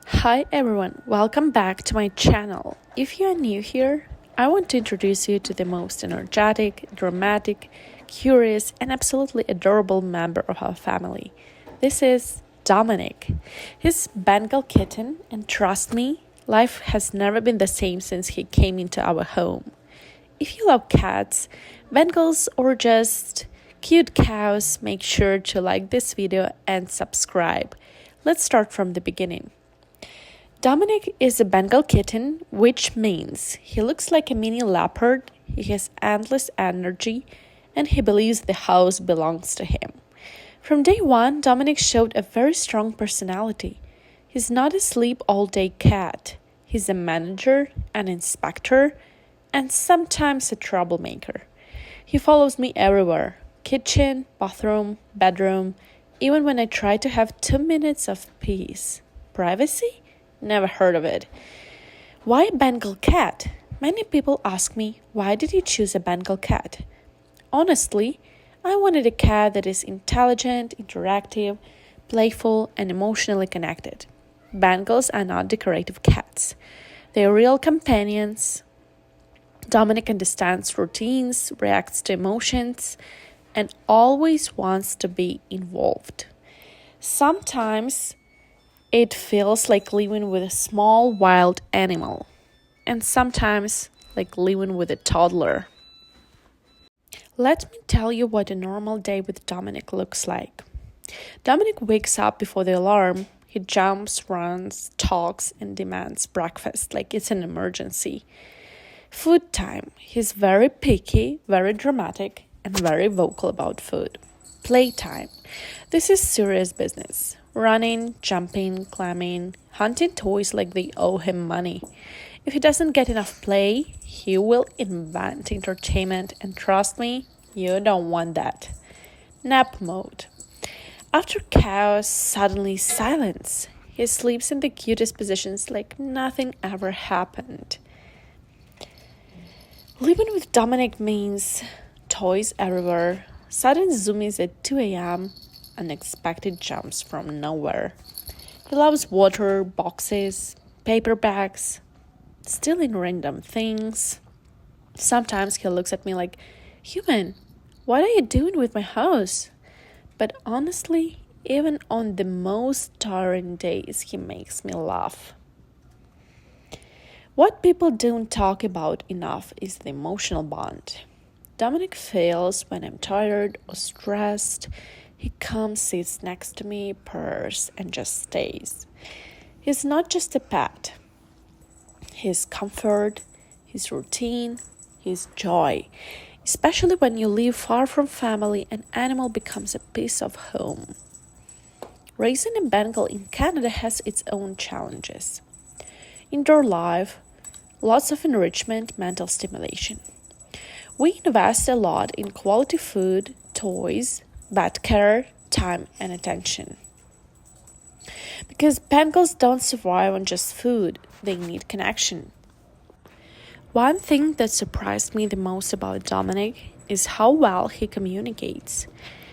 Hi everyone, welcome back to my channel. If you are new here, I want to introduce you to the most energetic, dramatic, curious, and absolutely adorable member of our family. This is Dominic. He's Bengal Kitten, and trust me, life has never been the same since he came into our home. If you love cats, Bengals, or just cute cows, make sure to like this video and subscribe. Let's start from the beginning. Dominic is a Bengal kitten, which means he looks like a mini leopard, he has endless energy, and he believes the house belongs to him. From day one, Dominic showed a very strong personality. He's not a sleep all day cat. He's a manager, an inspector, and sometimes a troublemaker. He follows me everywhere: kitchen, bathroom, bedroom, even when I try to have 2 minutes of peace. Privacy? Never heard of it. Why a Bengal cat? Many people ask me, why did you choose a Bengal cat? Honestly, I wanted a cat that is intelligent, interactive, playful, and emotionally connected. Bengals are not decorative cats. They are real companions. Dominic understands routines, reacts to emotions, and always wants to be involved. Sometimes it feels like living with a small wild animal, and sometimes like living with a toddler. Let me tell you what a normal day with Dominic looks like. Dominic wakes up before the alarm. He jumps, runs, talks, and demands breakfast like it's an emergency. Food time. He's very picky, very dramatic, and very vocal about food. Playtime. This is serious business. Running, jumping, climbing, hunting toys like they owe him money. If he doesn't get enough play, he will invent entertainment, and trust me, you don't want that. Nap mode. After chaos, suddenly silence. He sleeps in the cutest positions like nothing ever happened. Living with Dominic means toys everywhere, sudden zoomies at 2 a.m., unexpected jumps from nowhere. He loves water, boxes, paper bags, stealing random things. Sometimes he looks at me like, "Human, what are you doing with my house?" But honestly, even on the most tiring days, he makes me laugh. What people don't talk about enough is the emotional bond. Dominic feels when I'm tired or stressed. He comes, sits next to me, purrs, and just stays. He's not just a pet. His comfort, his routine, his joy. Especially when you live far from family, an animal becomes a piece of home. Raising a Bengal in Canada has its own challenges. Indoor life, lots of enrichment, mental stimulation. We invest a lot in quality food, toys, vet care, time, and attention. Because Bengals don't survive on just food, they need connection. One thing that surprised me the most about Dominic is how well he communicates.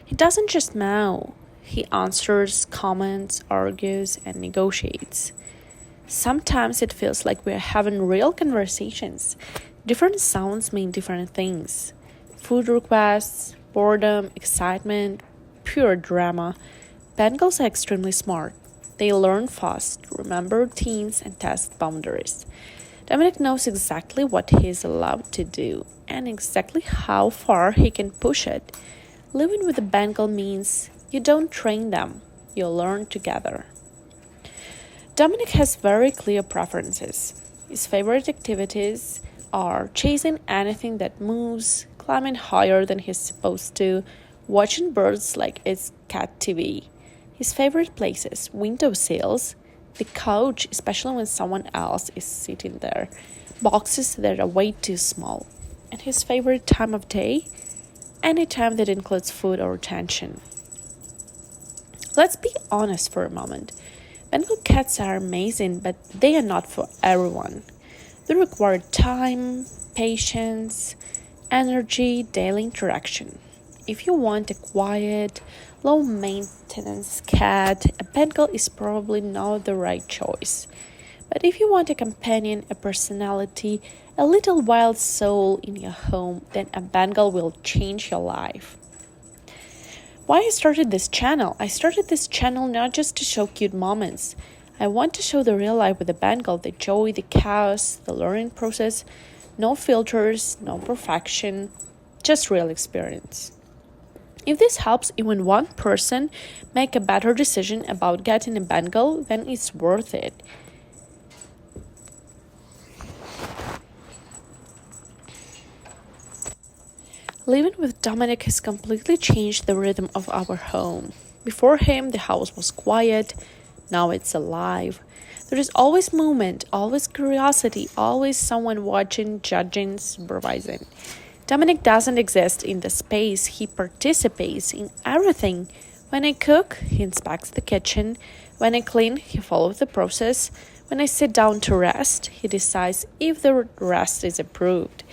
He doesn't just meow, he answers, comments, argues, and negotiates. Sometimes it feels like we're having real conversations. Different sounds mean different things. Food requests, boredom, excitement, pure drama. Bengals are extremely smart. They learn fast, remember routines, and test boundaries. Dominic knows exactly what he is allowed to do and exactly how far he can push it. Living with a Bengal means you don't train them, you learn together. Dominic has very clear preferences. His favorite activities are chasing anything that moves, climbing higher than he's supposed to, watching birds like it's cat TV. His favorite places: windowsills, the couch, especially when someone else is sitting there, boxes that are way too small, and his favorite time of day: any time that includes food or attention. Let's be honest for a moment. Bengal cats are amazing, but they are not for everyone. They require time, patience, energy, daily interaction. If you want a quiet, low maintenance cat, a Bengal is probably not the right choice. But if you want a companion, a personality, a little wild soul in your home, then a Bengal will change your life. Why I started this channel? I started this channel not just to show cute moments. I want to show the real life with the Bengal, the joy, the chaos, the learning process. No filters, no perfection, just real experience. If this helps even one person make a better decision about getting a Bengal, then it's worth it. Living with Dominic has completely changed the rhythm of our home. Before him, the house was quiet. Now it's alive. There is always movement, always curiosity, always someone watching, judging, supervising. Dominic doesn't exist in the space, he participates in everything. When I cook, he inspects the kitchen. When I clean, he follows the process. When I sit down to rest, he decides if the rest is approved.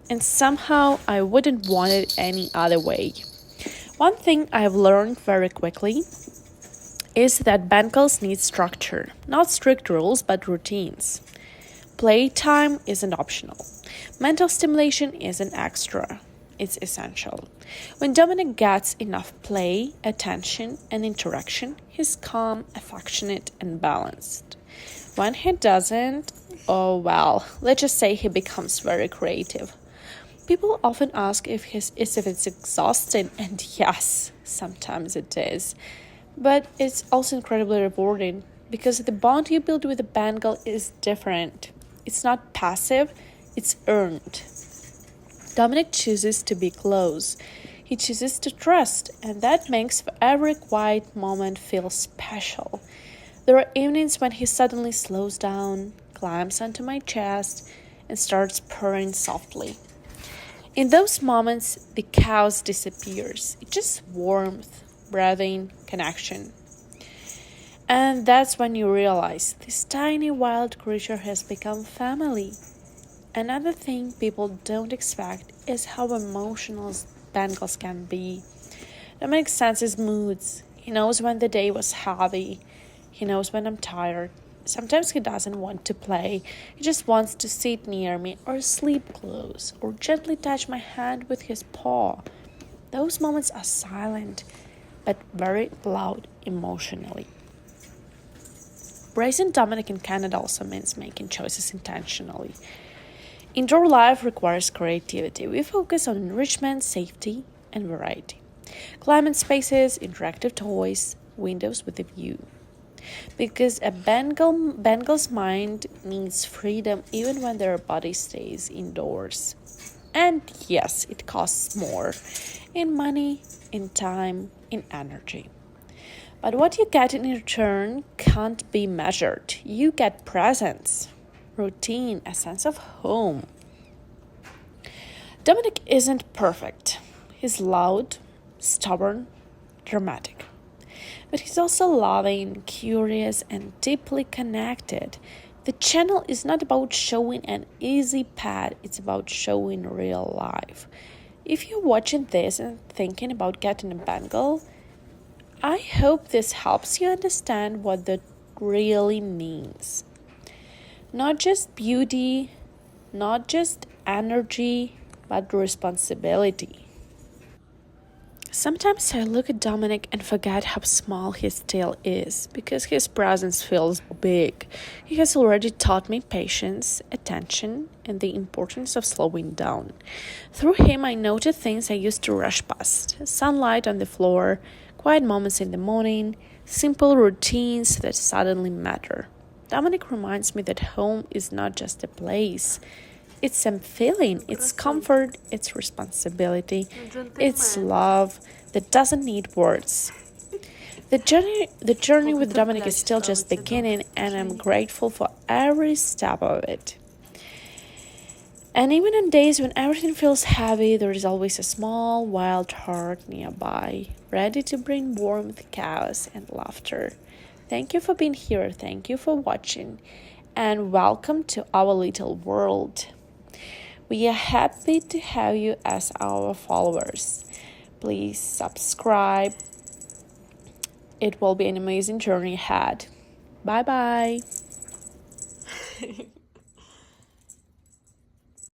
And somehow I wouldn't want it any other way. One thing I've learned very quickly is that Bengals need structure, not strict rules but routines. Playtime isn't optional. Mental stimulation isn't extra. It's essential. When Dominic gets enough play, attention, and interaction, he's calm, affectionate, and balanced. When he doesn't, oh well, let's just say he becomes very creative. People often ask if it's exhausting, and yes, sometimes it is. But it's also incredibly rewarding because the bond you build with a Bengal is different. It's not passive, it's earned. Dominic chooses to be close. He chooses to trust, and that makes every quiet moment feel special. There are evenings when he suddenly slows down, climbs onto my chest, and starts purring softly. In those moments, the chaos disappears. It's just warmth, breathing, connection. And that's when you realize this tiny wild creature has become family. Another thing people don't expect is how emotional Bengals can be. Dominic senses moods. He knows when the day was heavy. He knows when I'm tired. Sometimes he doesn't want to play. He just wants to sit near me or sleep close or gently touch my hand with his paw. Those moments are silent but very loud emotionally. Raising Dominic in Canada also means making choices intentionally. Indoor life requires creativity. We focus on enrichment, safety, and variety. Climate spaces, interactive toys, windows with a view. Because a Bengal's mind needs freedom even when their body stays indoors. And yes, it costs more in money, in time, in energy. But what you get in return can't be measured. You get presence, routine, a sense of home. Dominic isn't perfect. He's loud, stubborn, dramatic. But he's also loving, curious, and deeply connected. The channel is not about showing an easy pet, it's about showing real life. If you're watching this and thinking about getting a Bengal, I hope this helps you understand what that really means. Not just beauty, not just energy, but responsibility. Sometimes I look at Dominic and forget how small his tail is because his presence feels big. He has already taught me patience, attention, and the importance of slowing down. Through him, I noted things I used to rush past: sunlight on the floor, quiet moments in the morning, simple routines that suddenly matter. Dominic reminds me that home is not just a place. It's a feeling, it's comfort, it's responsibility, it's love that doesn't need words. The journey with Dominic is still just beginning, and I'm grateful for every step of it. And even on days when everything feels heavy, there is always a small, wild heart nearby, ready to bring warmth, chaos, and laughter. Thank you for being here, thank you for watching, and welcome to our little world. We are happy to have you as our followers. Please subscribe, It will be an amazing journey ahead. Bye bye.